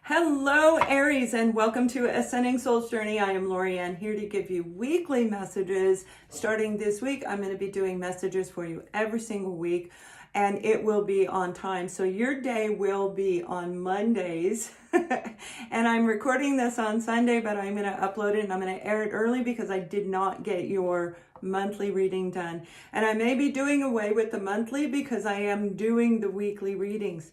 Hello, Aries, and welcome to Ascending Soul's Journey. I am Lorianne, here to give you weekly messages. Starting this week, I'm going to be doing messages for you every single week, and it will be on time. So your day will be on Mondays, and I'm recording this on Sunday, but I'm going to upload it and I'm going to air it early because I did not get your monthly reading done. And I may be doing away with the monthly because I am doing the weekly readings.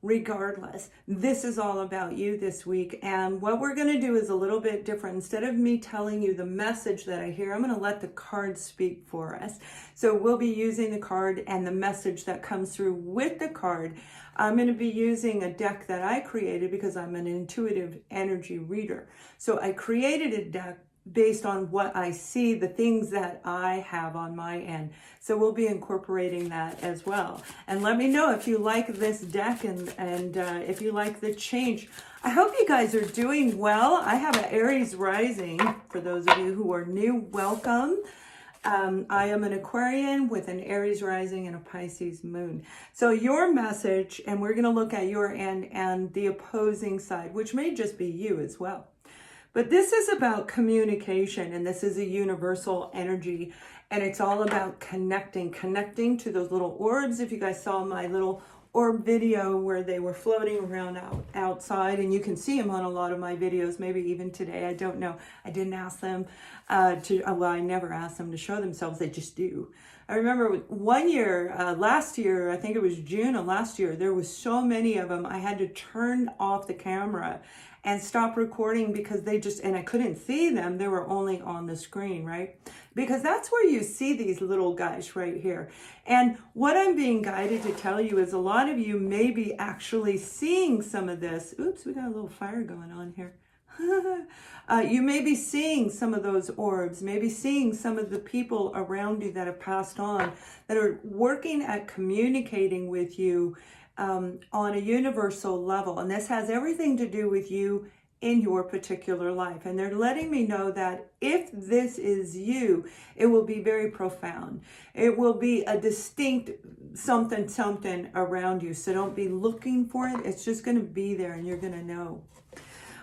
Regardless, this is all about you this week, and what we're going to do is a little bit different. Instead of me telling you the message that I hear, I'm going to let the card speak for us. So we'll be using the card and the message that comes through with the card. I'm going to be using a deck that I created because I'm an intuitive energy reader. So I created a deck based on what I see, the things that I have on my end. So we'll be incorporating that as well. And let me know if you like this deck and if you like the change. I hope you guys are doing well. I have an Aries rising. For those of you who are new, welcome. I am an Aquarian with an Aries rising and a Pisces moon. So your message, and we're going to look at your end and the opposing side, which may just be you as well. But this is about communication, and this is a universal energy, and it's all about connecting to those little orbs. If you guys saw my little orb video where they were floating around outside, and you can see them on a lot of my videos, maybe even today, I don't know. I didn't ask them well, I never asked them to show themselves, they just do. I remember one year, last year, I think it was June of last year, there was so many of them, I had to turn off the camera and stop recording because and I couldn't see them, they were only on the screen, right? Because that's where you see these little guys right here. And what I'm being guided to tell you is a lot of you may be actually seeing some of this. Oops, we got a little fire going on here. You may be seeing some of those orbs, maybe seeing some of the people around you that have passed on, that are working at communicating with you on a universal level. And this has everything to do with you in your particular life. And they're letting me know that if this is you, it will be very profound. It will be a distinct something around you. So don't be looking for it. It's just going to be there and you're going to know.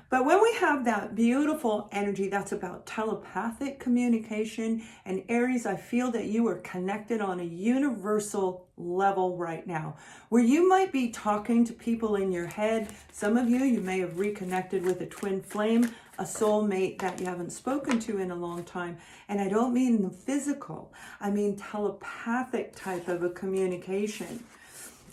But when we have that beautiful energy, that's about telepathic communication. And Aries, I feel that you are connected on a universal level right now, where you might be talking to people in your head. Some of you may have reconnected with a twin flame, a soulmate that you haven't spoken to in a long time. And I don't mean the physical, I mean telepathic type of a communication.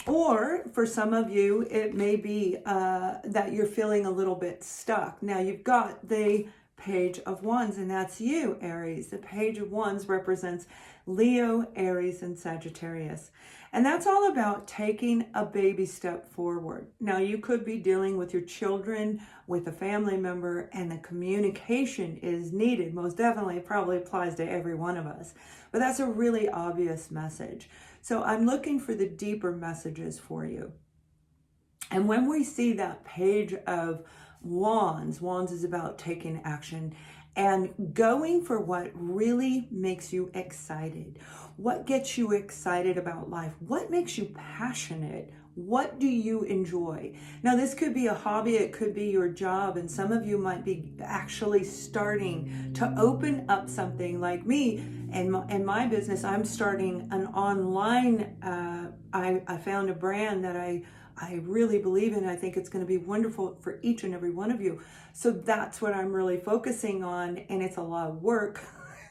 Or for some of you, it may be that you're feeling a little bit stuck. Now you've got the Page of Wands, and that's you, Aries. The Page of Wands represents Leo, Aries, and Sagittarius. And that's all about taking a baby step forward. Now you could be dealing with your children, with a family member, and the communication is needed. Most definitely, it probably applies to every one of us. But that's a really obvious message. So I'm looking for the deeper messages for you. And when we see that Page of Wands, Wands is about taking action and going for what really makes you excited. What gets you excited about life? What makes you passionate? What do you enjoy? Now, this could be a hobby, it could be your job, and some of you might be actually starting to open up something like me. In my business, I'm starting an online, I found a brand that I really believe in. I think it's going to be wonderful for each and every one of you. So that's what I'm really focusing on, and it's a lot of work.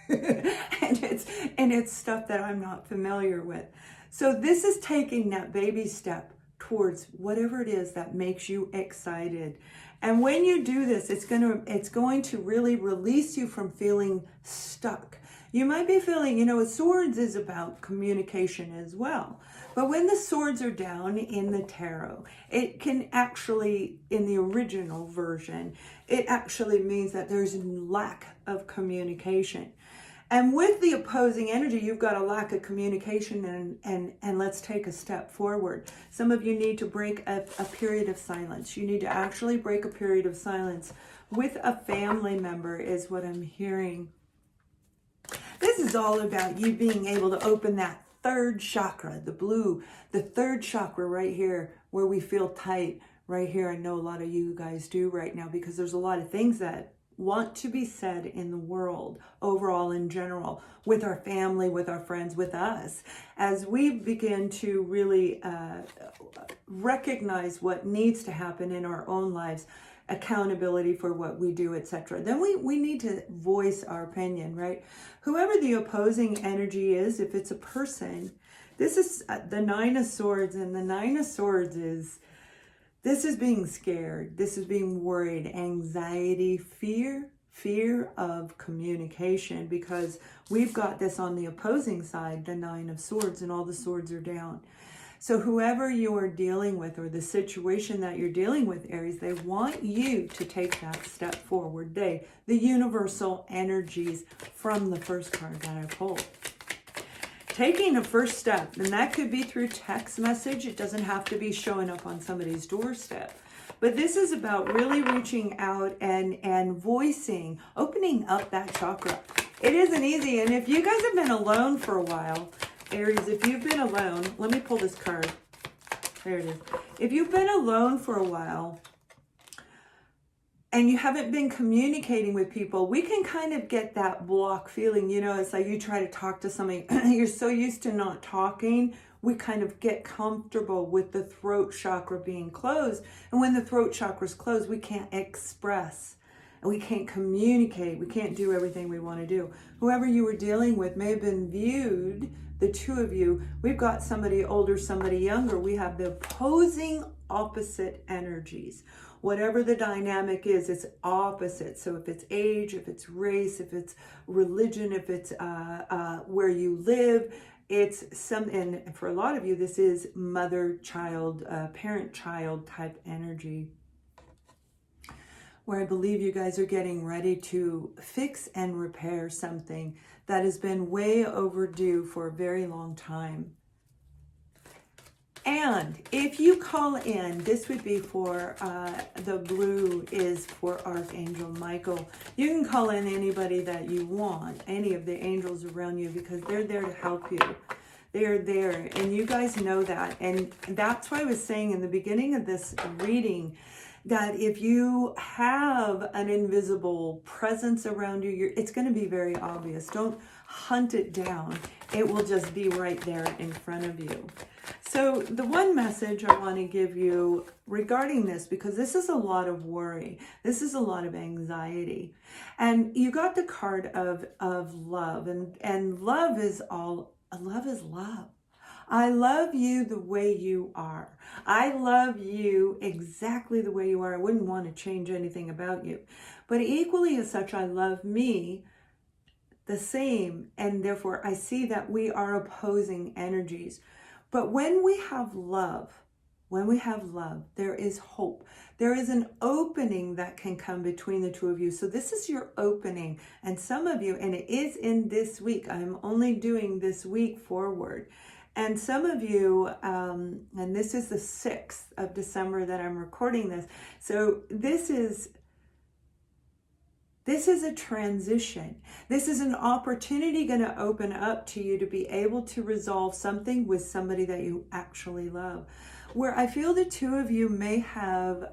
and it's stuff that I'm not familiar with. So this is taking that baby step towards whatever it is that makes you excited. And when you do this, it's going to really release you from feeling stuck. You might be feeling, swords is about communication as well. But when the swords are down in the tarot, it can actually, in the original version, it actually means that there's lack of communication. And with the opposing energy, you've got a lack of communication, and let's take a step forward. Some of you need to break a period of silence. You need to actually break a period of silence with a family member is what I'm hearing. This is all about you being able to open that third chakra, the blue, the third chakra right here where we feel tight, right here. I know a lot of you guys do right now, because there's a lot of things that want to be said in the world overall, in general, with our family, with our friends, with us, as we begin to really recognize what needs to happen in our own lives, accountability for what we do, etc. Then we need to voice our opinion, right? Whoever the opposing energy is, if it's a person, this is the Nine of Swords, and the Nine of Swords is, this is being scared, this is being worried, anxiety, fear of communication, because we've got this on the opposing side, the Nine of Swords, and all the swords are down. So whoever you are dealing with, or the situation that you're dealing with, Aries, they want you to take that step forward. The universal energies from the first card that I pulled. Taking a first step, and that could be through text message. It doesn't have to be showing up on somebody's doorstep. But this is about really reaching out and voicing, opening up that chakra. It isn't easy. And if you guys have been alone for a while, Aries, if you've been alone, let me pull this card. There it is. If you've been alone for a while and you haven't been communicating with people, we can kind of get that block feeling. You know, it's like you try to talk to somebody, you're so used to not talking, we kind of get comfortable with the throat chakra being closed. And when the throat chakra is closed, we can't express, and we can't communicate, we can't do everything we want to do. Whoever you were dealing with may have been viewed, the two of you, we've got somebody older, somebody younger. We have the opposing opposite energies. Whatever the dynamic is, it's opposite. So if it's age, if it's race, if it's religion, if it's where you live, it's some, and for a lot of you, this is mother-child, parent-child type energy, where I believe you guys are getting ready to fix and repair something that has been way overdue for a very long time. And if you call in, this would be for, the blue is for Archangel Michael. You can call in anybody that you want, any of the angels around you, because they're there to help you. They're there, and you guys know that. And that's why I was saying in the beginning of this reading, that if you have an invisible presence around you, it's going to be very obvious. Don't hunt it down. It will just be right there in front of you. So the one message I want to give you regarding this, because this is a lot of worry, this is a lot of anxiety, and you got the card of love, and love is all, love is love. I love you the way you are. I love you exactly the way you are. I wouldn't want to change anything about you. But equally as such, I love me the same. And therefore, I see that we are opposing energies. But when we have love, there is hope. There is an opening that can come between the two of you. So this is your opening. And some of you, and it is in this week, I'm only doing this week forward. And some of you, and this is the 6th of December that I'm recording this. So this is a transition. This is an opportunity going to open up to you to be able to resolve something with somebody that you actually love. Where I feel the two of you may have,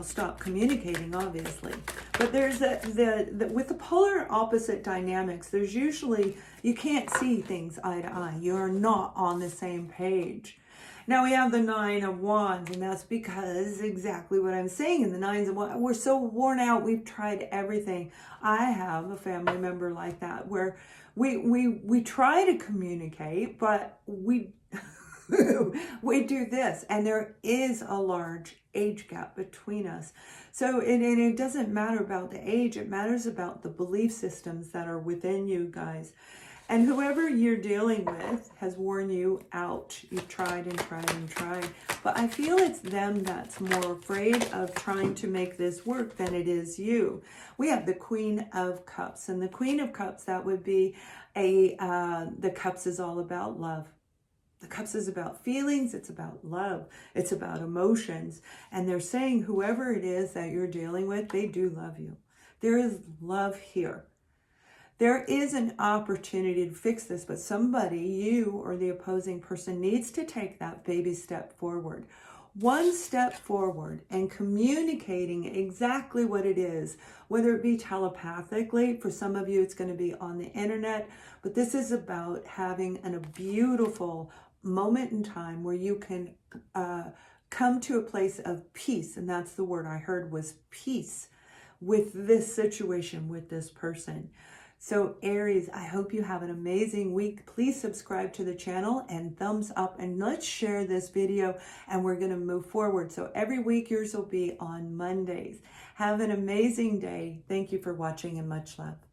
stop communicating, obviously. But there's with the polar opposite dynamics, there's usually, you can't see things eye to eye. You're not on the same page. Now we have the 9 of Wands, and that's because exactly what I'm saying. In the 9s of Wands, we're so worn out. We've tried everything. I have a family member like that, where we try to communicate, but we we do this, and there is a large age gap between us. So and it doesn't matter about the age, it matters about the belief systems that are within you guys. And whoever you're dealing with has worn you out. You've tried and tried and tried. But I feel it's them that's more afraid of trying to make this work than it is you. We have the Queen of Cups. And the Queen of Cups, that would be the Cups is all about love. The Cups is about feelings, it's about love, it's about emotions. And they're saying whoever it is that you're dealing with, they do love you. There is love here. There is an opportunity to fix this, but somebody, you or the opposing person, needs to take that baby step forward. one step forward and communicating exactly what it is, whether it be telepathically. For some of you, it's going to be on the internet, but this is about having a beautiful moment in time where you can come to a place of peace. And that's the word I heard, was peace, with this situation, with this person. So Aries, I hope you have an amazing week. Please subscribe to the channel and thumbs up, and let's share this video, and we're going to move forward. So every week yours will be on Mondays. Have an amazing day. Thank you for watching, and much love.